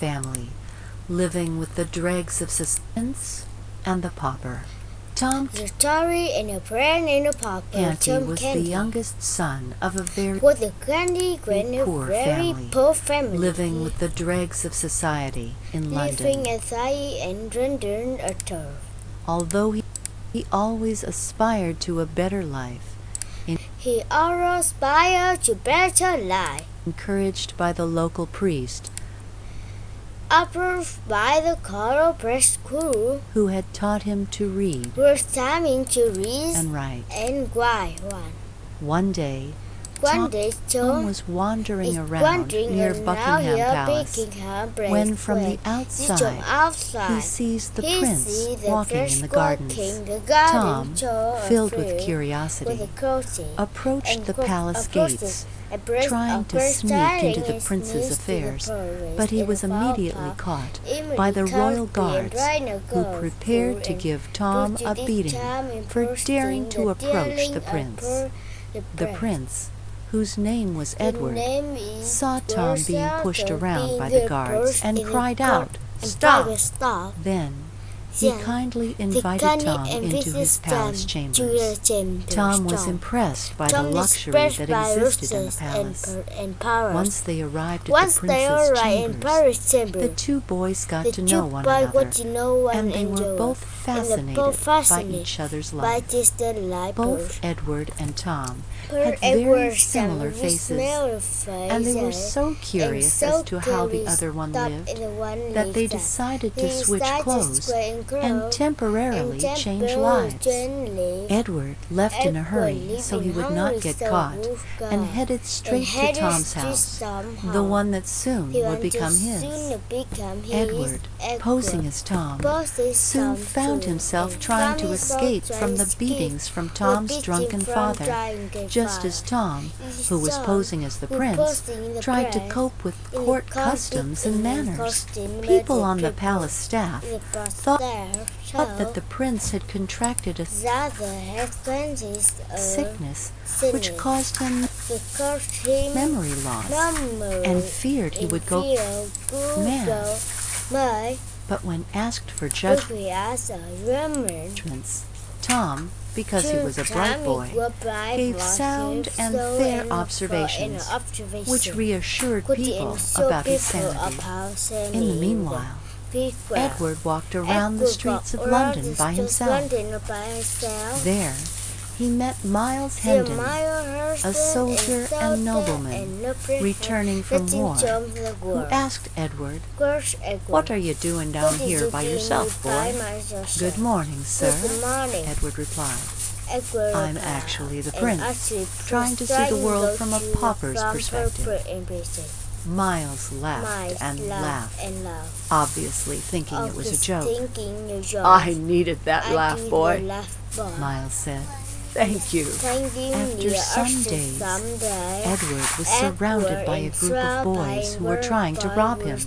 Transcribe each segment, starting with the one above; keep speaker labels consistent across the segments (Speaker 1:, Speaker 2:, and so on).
Speaker 1: family, living with the dregs of suspense and the pauper. Tom
Speaker 2: The story in a brand in a pauper.
Speaker 1: Canty
Speaker 2: Tom
Speaker 1: was
Speaker 2: Canty
Speaker 1: the youngest son of a very
Speaker 2: was a
Speaker 1: poor
Speaker 2: very
Speaker 1: family,
Speaker 2: poor family,
Speaker 1: living with the dregs of society in
Speaker 2: living
Speaker 1: London.
Speaker 2: inside and London a turf.
Speaker 1: Although he always aspired to a better life,
Speaker 2: He always aspired to better life,
Speaker 1: encouraged by the local priest,
Speaker 2: approved by the choral press crew,
Speaker 1: who had taught him to read
Speaker 2: was timing to read
Speaker 1: and write.
Speaker 2: and write.
Speaker 1: One day,
Speaker 2: One day,
Speaker 1: Tom was wandering around near Buckingham Palace when from the outside he sees the prince walking in the gardens. Tom, filled with curiosity, approached the palace gates, trying to sneak into the prince's affairs, but he was immediately caught by the royal guards, who prepared to give Tom a beating for daring to approach the prince. The prince, whose name was Edward, saw Tom being pushed around by the guards and cried out, "Stop!" Then he kindly invited Tom into his palace chambers. Tom was impressed by the luxury that existed in the palace. Once they arrived at the prince's chambers, the two boys got to know one another, and they were both fascinated by each other's life. Both Edward and Tom had very similar faces, and they were so curious as to how the other one lived that they decided to switch clothes and temporarily change lives. Edward left in a hurry so he would not get caught and headed straight to Tom's house, the one that soon would become his. Edward, posing as Tom, soon found himself trying to escape from the beatings from Tom's drunken father, just as Tom, who was posing as the prince, tried to cope with court customs and manners. People on the palace staff thought that the prince had contracted a sickness which caused him memory loss and feared he would go mad. But when asked for judgments, Tom, because he was a bright boy, gave sound and fair observations, which reassured people about his sanity. In the meanwhile, Edward walked around the streets of London by himself. There, he met Miles Hendon, a soldier and nobleman returning from war, who asked Edward, "What are you doing down here by yourself, boy?" "Good morning, sir," Edward replied. "I'm actually the prince, trying to see the world from a pauper's perspective." Miles laughed and laughed, obviously thinking it was a joke. "I needed that laugh, boy," Miles said. "Thank you." After some days, Edward was surrounded by a group of boys who were trying to rob him.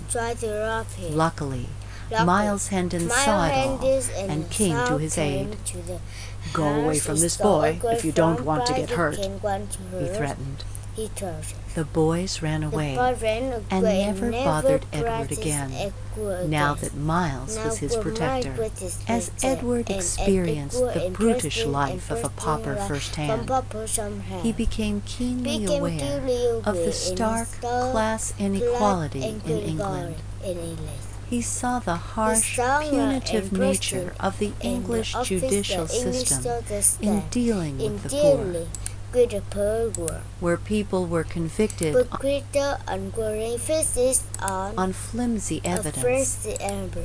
Speaker 1: Luckily, Miles Hendon saw it all and came to his aid. "Go away from this boy if you don't want to get hurt," he threatened. The boys ran away and never bothered Edward again, now that Miles was his protector. As Edward experienced the brutish life of a pauper firsthand, he became keenly aware of the stark class inequality in England. He saw the harsh, punitive nature of the English judicial system in dealing with the poor, where people were convicted on flimsy evidence,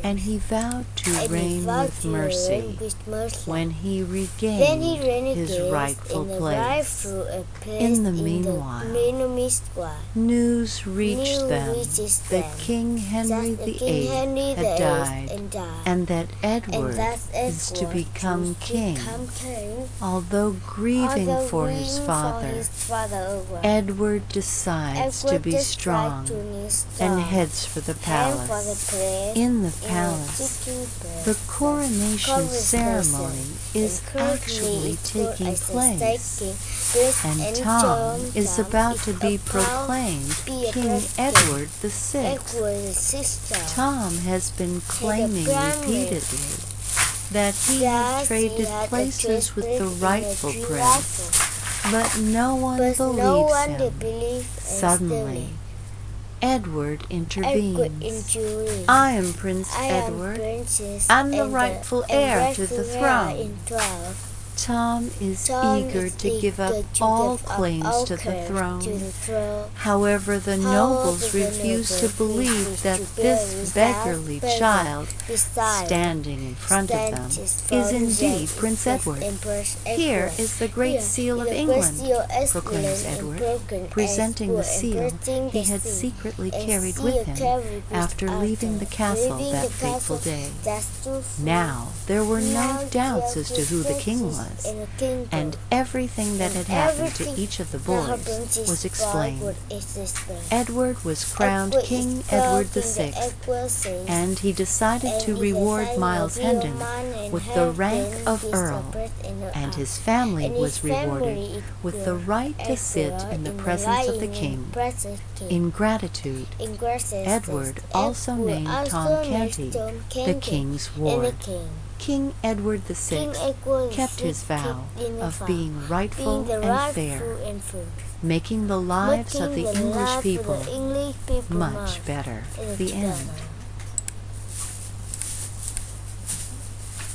Speaker 1: and he vowed to reign with mercy when he regained his rightful place. In the meanwhile, news reached them that King Henry VIII had died, and that Edward is to become king. Although grieving for his his father. Edward decides to be strong and heads for the palace. In the palace, the coronation ceremony is actually taking place, and Tom is about to be proclaimed King Edward VI. Tom has been claiming repeatedly that he had traded places with the rightful prince, but no one believes him. Suddenly, Edward intervenes. I am Prince Edward, and the rightful heir to the throne. Tom is eager to give up all claims to the throne. However, the nobles refuse to believe that this beggarly child standing in front of them is indeed Prince Edward. Here is the Great Seal of England, proclaims Edward, presenting the seal he had secretly carried with him after leaving the castle that fateful day. Now there were no doubts as to who the king was, and everything that had happened to each of the boys was explained. Edward was crowned King Edward VI, and he decided to reward Miles Hendon with the rank of Earl, and his family was rewarded with the right to sit in the presence of the king. In gratitude, Edward also named Tom Canty the king's ward. King Edward VI kept his vow of being rightful and fair, making the lives of the English people much better. The end.